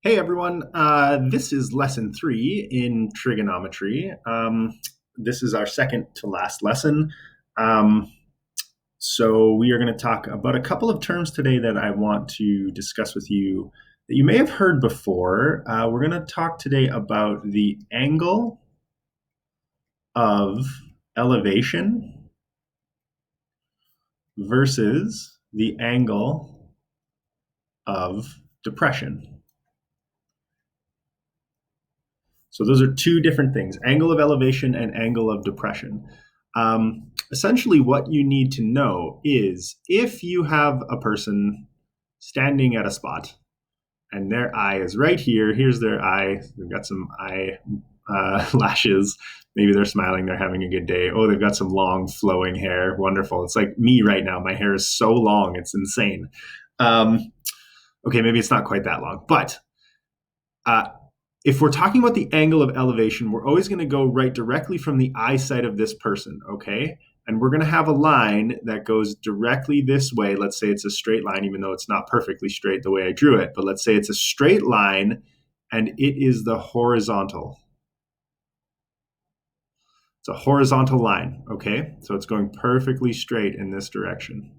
Hey everyone, this is lesson 3 in trigonometry. This is our second to last lesson. Um, so, we are going to talk about a couple of terms today that I want to discuss with you that you may have heard before. We're going to talk today about the angle of elevation versus the angle of depression. So those are two different things, angle of elevation and angle of depression. Essentially, what you need to know is if you have a person standing at a spot and their eye is right here, here's their eye, they've got some eye lashes, maybe they're smiling, they're having a good day. Oh, they've got some long flowing hair, wonderful. It's like me right now, my hair is so long, it's insane. Okay, maybe it's not quite that long, but uh, if we're talking about the angle of elevation, we're always going to go right directly from the eyesight of this person, okay? And we're going to have a line that goes directly this way. Let's say it's a straight line, even though it's not perfectly straight the way I drew it. But let's say it's a straight line and it is the horizontal. It's a horizontal line, okay? So it's going perfectly straight in this direction.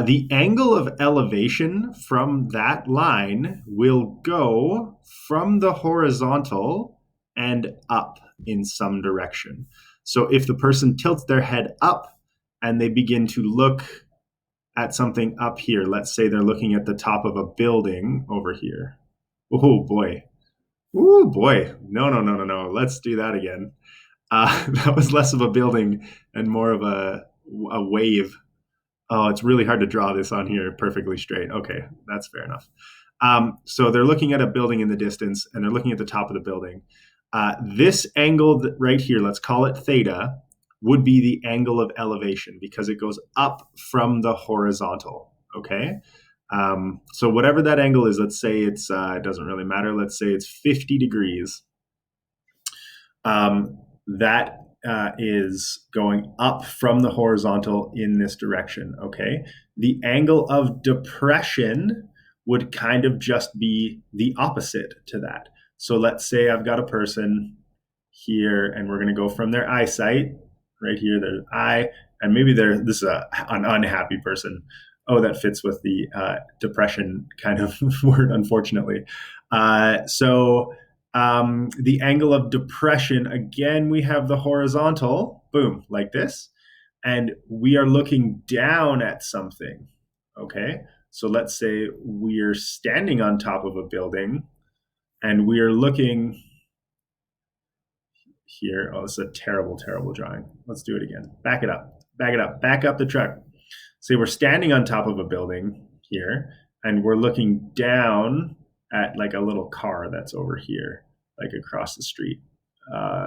The angle of elevation from that line will go from the horizontal and up in some direction. So if the person tilts their head up and they begin to look at something up here, let's say they're looking at the top of a building over here. Oh boy. Oh boy. No, no, no, no, no. Let's do that again. That was less of a building and more of a wave. Oh, it's really hard to draw this on here perfectly straight. Okay, that's fair enough. So they're looking at a building in the distance and they're looking at the top of the building. This angle right here, let's call it theta, would be the angle of elevation because it goes up from the horizontal. Okay. So whatever that angle is, let's say it doesn't really matter. Let's say it's 50 degrees. That is going up from the horizontal in this direction. Okay. The angle of depression would kind of just be the opposite to that. So let's say I've got a person here and we're going to go from their eyesight right here, their eye, and maybe this is an unhappy person. Oh, that fits with the depression kind of word, unfortunately. The angle of depression, again, we have the horizontal, boom, like this. And we are looking down at something. Okay. So let's say we're standing on top of a building and we are looking here. Oh, this is a terrible, terrible drawing. Let's do it again. Back it up. Back it up. Back up the truck. Say we're standing on top of a building here and we're looking down at like a little car that's over here, like across the street.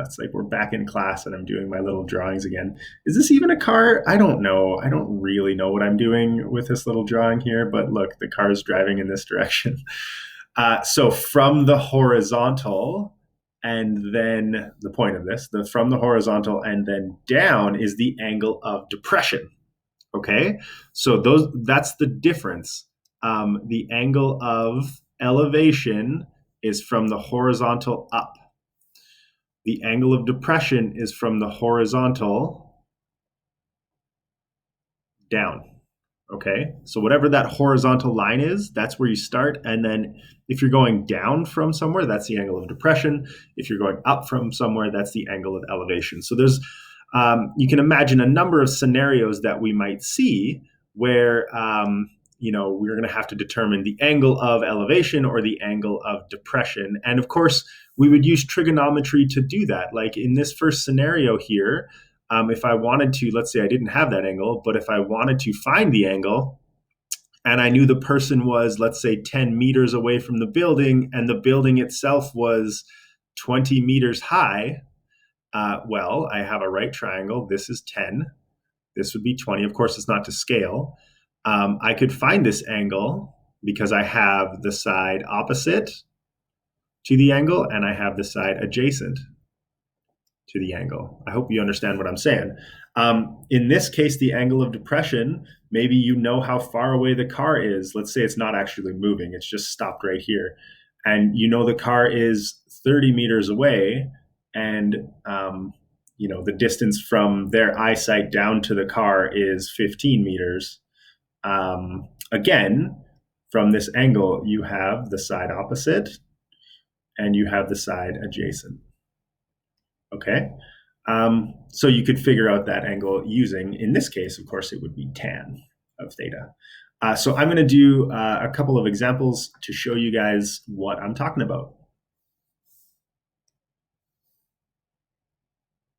It's like we're back in class and I'm doing my little drawings again. Is this even a car? I don't know. I don't really know what I'm doing with this little drawing here, but look, the car's driving in this direction. So from the horizontal, and then the point of this, from the horizontal and then down is the angle of depression. Okay, so that's the difference. The angle of elevation is from the horizontal up. The angle of depression is from the horizontal down. Okay, so whatever that horizontal line is, that's where you start. And then if you're going down from somewhere, that's the angle of depression. If you're going up from somewhere, that's the angle of elevation. So you can imagine a number of scenarios that we might see where we're going to have to determine the angle of elevation or the angle of depression. And of course, we would use trigonometry to do that. Like in this first scenario here, if I wanted to, let's say I didn't have that angle, but if I wanted to find the angle and I knew the person was, let's say, 10 meters away from the building and the building itself was 20 meters high, well, I have a right triangle. This is 10. This would be 20. Of course, it's not to scale. I could find this angle because I have the side opposite to the angle and I have the side adjacent to the angle. I hope you understand what I'm saying. In this case, the angle of depression, maybe you know how far away the car is. Let's say it's not actually moving, it's just stopped right here. and you know the car is 30 meters away, and the distance from their eyesight down to the car is 15 meters. Again, from this angle, you have the side opposite and you have the side adjacent. Okay? So you could figure out that angle using, in this case, of course, it would be tan of theta. So I'm going to do a couple of examples to show you guys what I'm talking about.